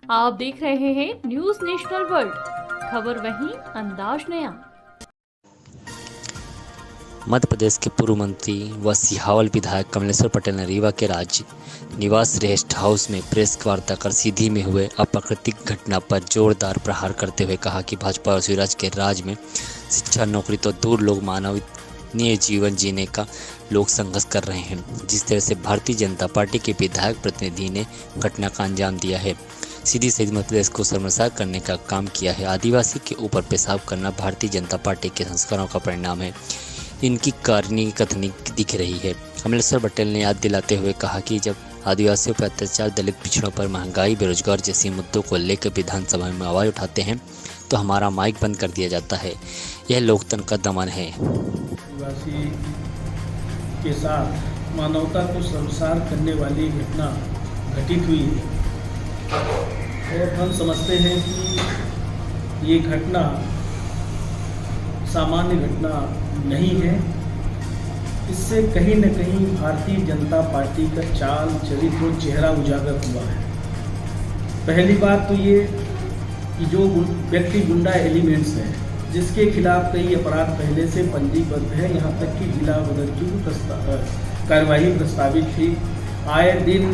आप देख रहे हैं न्यूज नेशनल वर्ल्ड, खबर वहीं अंदाज नया। मध्य प्रदेश के पूर्व मंत्री व सिहावल विधायक कमलेश्वर पटेल ने रीवा के राज्य निवास रेस्ट हाउस में प्रेस वार्ता कर सीधी में हुए अप्राकृतिक घटना पर जोरदार प्रहार करते हुए कहा कि भाजपा और शिवराज के राज में शिक्षा, नौकरी तो दूर, लोग मानवीय जीवन जीने का लोग संघर्ष कर रहे हैं। जिस तरह से भारतीय जनता पार्टी के विधायक प्रतिनिधि ने घटना का अंजाम दिया है, सीधी सीधी मध्य प्रदेश को शर्मसार करने का काम किया है। आदिवासी के ऊपर पेशाब करना भारतीय जनता पार्टी के संस्कारों का परिणाम है। इनकी कारनी कथनी दिख रही है। कमलेश्वर पटेल ने याद दिलाते हुए कहा कि जब आदिवासियों पर अत्याचार, दलित पिछड़ों पर महंगाई, बेरोजगार जैसे मुद्दों को लेकर विधानसभा में आवाज उठाते हैं तो हमारा माइक बंद कर दिया जाता है। यह लोकतंत्र का दमन है। आदिवासी के साथ मानवता को शर्मसार करने वाली घटना घटित हुई है और हम समझते हैं कि ये घटना सामान्य घटना नहीं है। इससे कहीं न कहीं भारतीय जनता पार्टी का चाल, चरित्र और चेहरा उजागर हुआ है। पहली बात तो ये कि जो व्यक्ति गुंडा एलिमेंट्स हैं, जिसके खिलाफ कई अपराध पहले से पंजीबद्ध है, यहाँ तक कि जिला बदर की कार्यवाही प्रस्तावित थी। आए दिन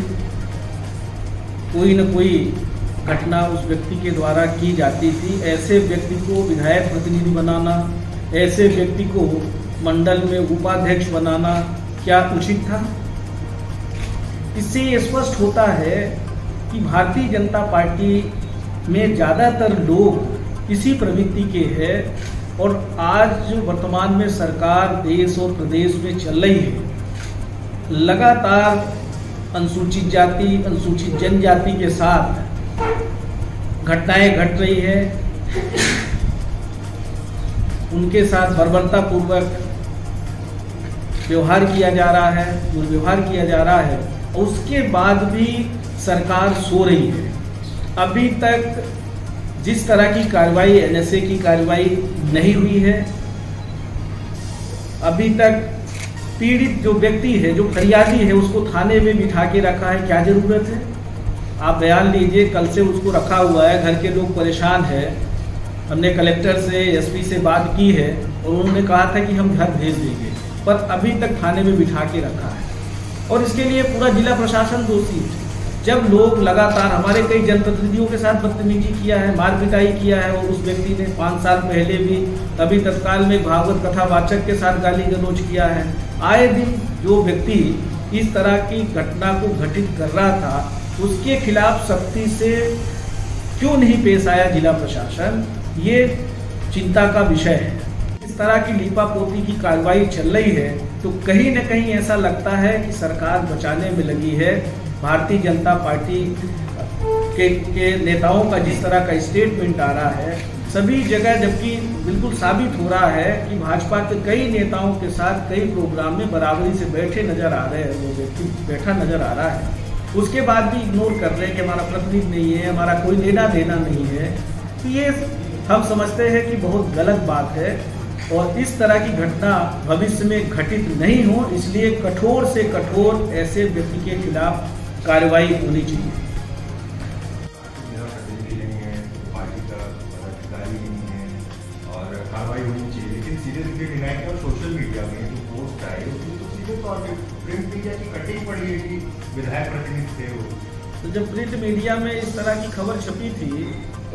कोई न कोई घटना उस व्यक्ति के द्वारा की जाती थी। ऐसे व्यक्ति को विधायक प्रतिनिधि बनाना, ऐसे व्यक्ति को मंडल में उपाध्यक्ष बनाना क्या उचित था? इससे ये स्पष्ट होता है कि भारतीय जनता पार्टी में ज़्यादातर लोग इसी प्रवृत्ति के हैं और आज वर्तमान में सरकार देश और प्रदेश में चल रही है। लगातार अनुसूचित जाति, अनुसूचित जनजाति के साथ घटनाएं घट रही है। उनके साथ बर्बरतापूर्वक व्यवहार किया जा रहा है, दुर्व्यवहार किया जा रहा है। उसके बाद भी सरकार सो रही है। अभी तक जिस तरह की कार्रवाई, एनएसए की कार्रवाई नहीं हुई है। अभी तक पीड़ित जो व्यक्ति है, जो फरियादी है, उसको थाने में बिठा के रखा है। क्या जरूरत है? आप बयान लीजिए। कल से उसको रखा हुआ है, घर के लोग परेशान हैं। हमने कलेक्टर से, एसपी से बात की है और उन्होंने कहा था कि हम घर भेज देंगे, पर अभी तक थाने में बिठा के रखा है और इसके लिए पूरा जिला प्रशासन दोषी है। जब लोग लगातार, हमारे कई जनप्रतिनिधियों के साथ बदतमीजी किया है, मार पिटाई किया है और उस व्यक्ति ने 5 साल पहले भी तभी तत्काल में भागवत कथावाचक के साथ गाली गलौज किया है। आए दिन जो व्यक्ति इस तरह की घटना को घटित कर रहा था, उसके खिलाफ सख्ती से क्यों नहीं पेश आया जिला प्रशासन? ये चिंता का विषय है। इस तरह की लीपापोती की कार्रवाई चल रही है तो कहीं न कहीं ऐसा लगता है कि सरकार बचाने में लगी है। भारतीय जनता पार्टी के नेताओं का जिस तरह का स्टेटमेंट आ रहा है सभी जगह, जबकि बिल्कुल साबित हो रहा है कि भाजपा के कई नेताओं के साथ कई प्रोग्राम में बराबरी से बैठे नजर आ रहे हैं, वो व्यक्ति बैठा नजर आ रहा है, उसके बाद भी इग्नोर कर रहे हैं कि हमारा प्रतिनिधि नहीं है, हमारा कोई लेना देना नहीं है। तो ये हम समझते हैं कि बहुत गलत बात है और इस तरह की घटना भविष्य में घटित नहीं हो, इसलिए कठोर से कठोर ऐसे व्यक्ति के खिलाफ कार्रवाई होनी चाहिए। और कार्रवाई होनी चाहिए, लेकिन सीधे सीधे डिनाई और सोशल मीडिया में जो पोस्ट आए उसमें तो सीधे तौर पे प्रिंट मीडिया की कटिंग पड़ी है कि विधायक प्रतिनिधि थे वो। तो जब प्रिंट मीडिया में इस तरह की खबर छपी थी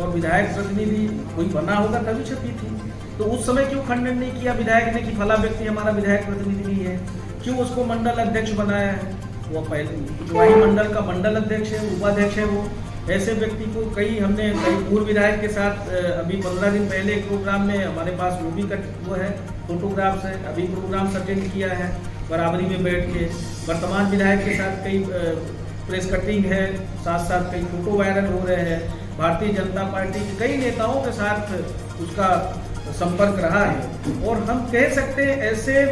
और विधायक प्रतिनिधि कोई बना होगा तभी छपी थी, तो उस समय क्यों खंडन नहीं किया विधायक ने कि फला व्यक्ति हमारा विधायक प्रतिनिधि नहीं है? क्यों उसको मंडल अध्यक्ष बनाया है? वो पहले वही मंडल का मंडल अध्यक्ष है, उपाध्यक्ष है वो। ऐसे व्यक्ति को हमने कई पूर्व विधायक के साथ अभी 15 दिन पहले एक प्रोग्राम में हमारे पास वो भी वो है, फोटोग्राफ्स है, अभी प्रोग्राम अटेंड किया है बराबरी में बैठ के। वर्तमान विधायक के साथ कई प्रेस कटिंग है, साथ साथ कई फोटो वायरल हो रहे हैं। भारतीय जनता पार्टी के कई नेताओं के साथ उसका संपर्क रहा है और हम कह सकते हैं ऐसे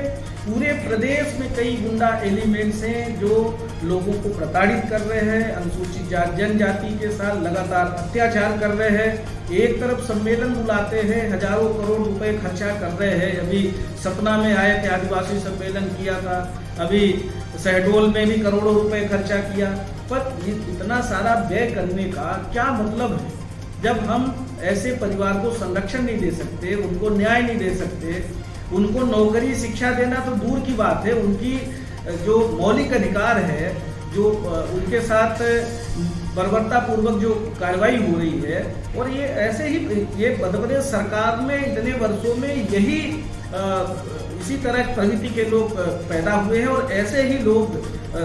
पूरे प्रदेश में कई गुंडा एलिमेंट्स हैं जो लोगों को प्रताड़ित कर रहे हैं, अनुसूचित जनजाति के साथ लगातार अत्याचार कर रहे हैं। एक तरफ सम्मेलन बुलाते हैं, हजारों करोड़ रुपए खर्चा कर रहे हैं। अभी सतना में आए थे, आदिवासी सम्मेलन किया था, अभी शहडोल में भी करोड़ों रुपए खर्चा किया। पर इतना सारा व्यय करने का क्या मतलब है, जब हम ऐसे परिवार को संरक्षण नहीं दे सकते, उनको न्याय नहीं दे सकते, उनको नौकरी शिक्षा देना तो दूर की बात है, उनकी जो मौलिक अधिकार है, जो उनके साथ बर्बरता पूर्वक जो कार्रवाई हो रही है। और ये ऐसे ही ये मध्य प्रदेश सरकार में इतने वर्षों में यही इसी तरह प्रवृत्ति के लोग पैदा हुए हैं और ऐसे ही लोग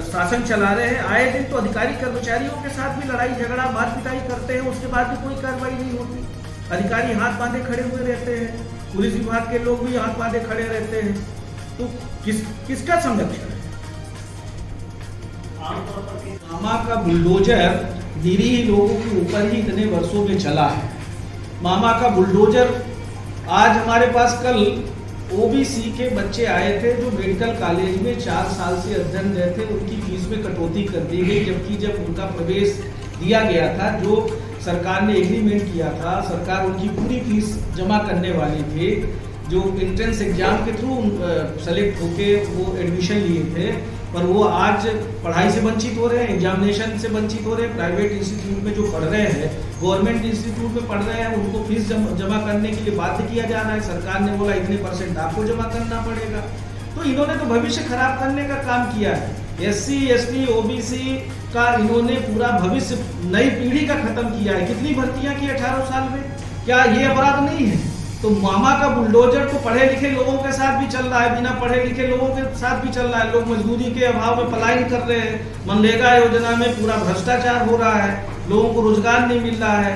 शासन चला रहे हैं। आए दिन तो अधिकारी कर्मचारियों के साथ भी लड़ाई झगड़ा मार पिटाई करते हैं, उसके बाद भी कोई कार्रवाई नहीं होती। अधिकारी हाथ बांधे खड़े हुए रहते हैं, पुलिस विभाग के लोग भी हाथ बांधे खड़े रहते हैं। तो किसका संरक्षण है? मामा का बुलडोजर निरीह लोगों के ऊपर ही इतने वर्षों में चला है। मामा का बुलडोजर आज हमारे पास कल ओबीसी के बच्चे आए थे जो मेडिकल कॉलेज में 4 साल से अध्ययन रहे थे, उनकी फीस में कटौती कर दी गई, जबकि जब उनका प्रवेश दिया गया था, जो सरकार ने एग्रीमेंट किया था, सरकार उनकी पूरी फीस जमा करने वाली थी। जो एंट्रेंस एग्जाम के थ्रू सेलेक्ट होके वो एडमिशन लिए थे, पर वो आज पढ़ाई से वंचित हो रहे हैं, एग्जामिनेशन से वंचित हो रहे हैं। प्राइवेट इंस्टीट्यूट में जो पढ़ रहे हैं, गवर्नमेंट इंस्टीट्यूट में पढ़ रहे हैं, उनको फीस जमा करने के लिए बाध्य किया जा रहा है। सरकार ने बोला इतने % आपको जमा करना पड़ेगा। तो इन्होंने तो भविष्य खराब करने का काम किया है। SC, ST, OBC का इन्होंने पूरा भविष्य नई पीढ़ी का खत्म किया है। कितनी भर्तियां की 18 साल में? क्या ये अपराध नहीं है? तो मामा का बुलडोजर तो पढ़े लिखे लोगों के साथ भी चल रहा है, बिना पढ़े लिखे लोगों के साथ भी चल रहा है। लोग मजदूरी के अभाव में पलायन कर रहे हैं, मनरेगा योजना में पूरा भ्रष्टाचार हो रहा है, लोगों को रोजगार नहीं मिल रहा है।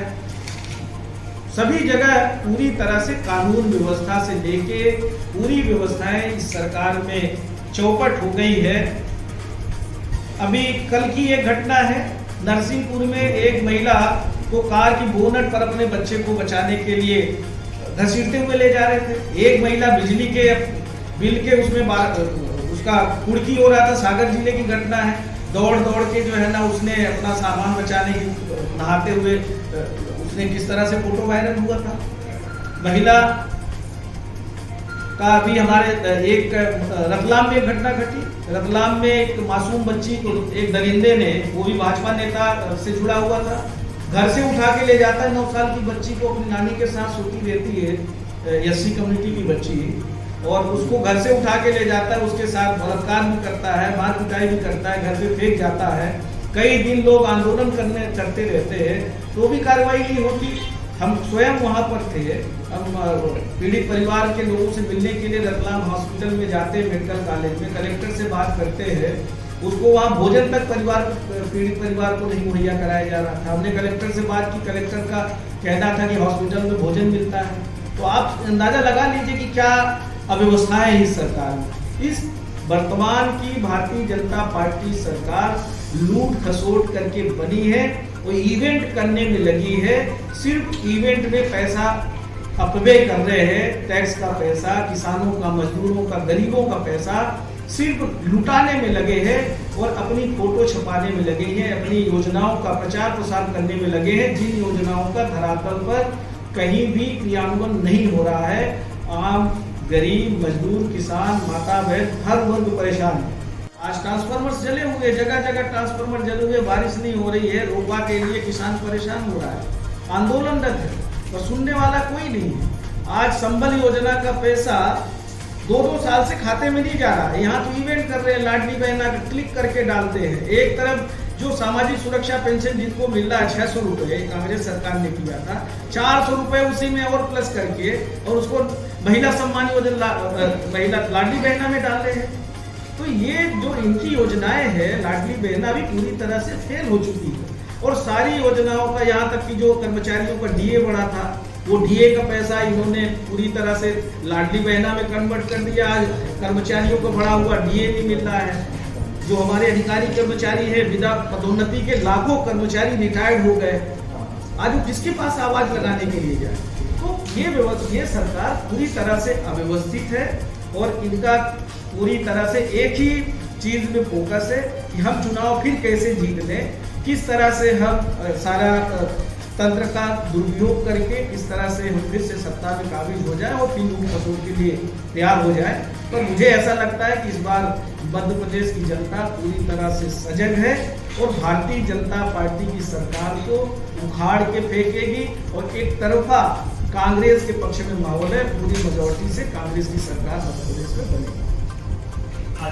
सभी जगह पूरी तरह से कानून व्यवस्था से लेके पूरी व्यवस्थाएं इस सरकार में चौपट हो गई है। अभी कल की एक घटना है, नरसिंहपुर में एक महिला को कार की बोनट पर अपने बच्चे को बचाने के लिए घसीटते हुए ले जा रहे थे। एक महिला बिजली के बिल के उसमें उसका कुड़की हो रहा था। सागर जिले की घटना है। दौड़ दौड़ के जो है ना, उसने अपना सामान बचाने की नहाते हुए उसने किस तरह से फोटो वायरल हुआ था। महिला का अभी हमारे एक रतलाम में घटना घटी। रतलाम में एक मासूम बच्ची को एक दरिंदे ने, वो भी भाजपा नेता से जुड़ा हुआ था, घर से उठा के ले जाता है। 9 साल की बच्ची को अपनी नानी के साथ सोती रहती है, SC कम्युनिटी की बच्ची, और उसको घर से उठा के ले जाता है, उसके साथ बलात्कार भी करता है, मार पिटाई भी करता है, घर पे फेंक जाता है। कई दिन लोग आंदोलन करते रहते हैं तो भी कार्रवाई नहीं होती। हम स्वयं वहाँ पर थे, हम पीड़ित परिवार के लोगों से मिलने के लिए रतलाम हॉस्पिटल में जाते हैं, मेडिकल कॉलेज में कलेक्टर से बात करते हैं। उसको वहाँ भोजन तक पीड़ित परिवार को नहीं मुहैया कराया जा रहा था। हमने कलेक्टर से बात की, कलेक्टर का कहना था कि हॉस्पिटल में भोजन मिलता है। तो आप अंदाजा लगा लीजिए कि क्या अव्यवस्थाएं है इस सरकार में। इस वर्तमान की भारतीय जनता पार्टी सरकार लूट खसोट करके बनी है, वो इवेंट करने में लगी है। सिर्फ इवेंट में पैसा अपव्यय कर रहे हैं, टैक्स का पैसा, किसानों का, मजदूरों का, गरीबों का पैसा सिर्फ लुटाने में लगे हैं और अपनी फोटो छपाने में लगे हैं, अपनी योजनाओं का प्रचार प्रसार करने में लगे हैं, जिन योजनाओं का धरातल पर कहीं भी क्रियान्वयन नहीं हो रहा है। आम गरीब, मजदूर, किसान, माता बहन, हर वर्ग परेशान है। आज ट्रांसफार्मर्स जले हुए, जगह जगह ट्रांसफार्मर जले हुए, बारिश नहीं हो रही है, रोपा के लिए किसान परेशान हो रहा है, आंदोलनरत है, पर सुनने वाला कोई नहीं है। आज संबल योजना का पैसा 2-2 साल से खाते में नहीं जा रहा है। यहाँ तो इवेंट कर रहे हैं, लाडली बहना क्लिक करके डालते हैं। एक तरफ जो सामाजिक सुरक्षा पेंशन जिनको मिल रहा है 600 रुपये, कांग्रेस सरकार ने किया था, 400 रुपये उसी में और प्लस करके, और उसको महिला सम्मान योजना, महिला लाडली बहना में डाल रहे हैं। तो ये जो इनकी योजनाएं हैं, लाडली बहना भी पूरी तरह से फेल हो चुकी है। और सारी योजनाओं का, यहाँ तक कि जो कर्मचारियों का DA बढ़ा था, वो DA का पैसा इन्होंने पूरी तरह से लाडली बहना में कन्वर्ट कर दिया। आज कर्मचारियों को बढ़ा हुआ DA नहीं मिल रहा है। जो हमारे अधिकारी कर्मचारी है, बिना पदोन्नति के लाखों कर्मचारी रिटायर्ड हो गए। आज वो किसके पास आवाज लगाने के लिए जाए? तो ये सरकार पूरी तरह से अव्यवस्थित है और इनका पूरी तरह से एक ही चीज में फोकस है कि हम चुनाव फिर कैसे जीत लें, किस तरह से हम सारा तंत्र का दुरुपयोग करके किस तरह से हम फिर से सत्ता में काबिज हो जाए और फिर लोग खसोट के लिए तैयार हो जाए। पर मुझे ऐसा लगता है कि इस बार मध्य प्रदेश की जनता पूरी तरह से सजग है और भारतीय जनता पार्टी की सरकार को उखाड़ के फेंकेगी और एक तरफा कांग्रेस के पक्ष में माहौल है। पूरी मेजॉरिटी से कांग्रेस की सरकार मध्य प्रदेश में बनेगी।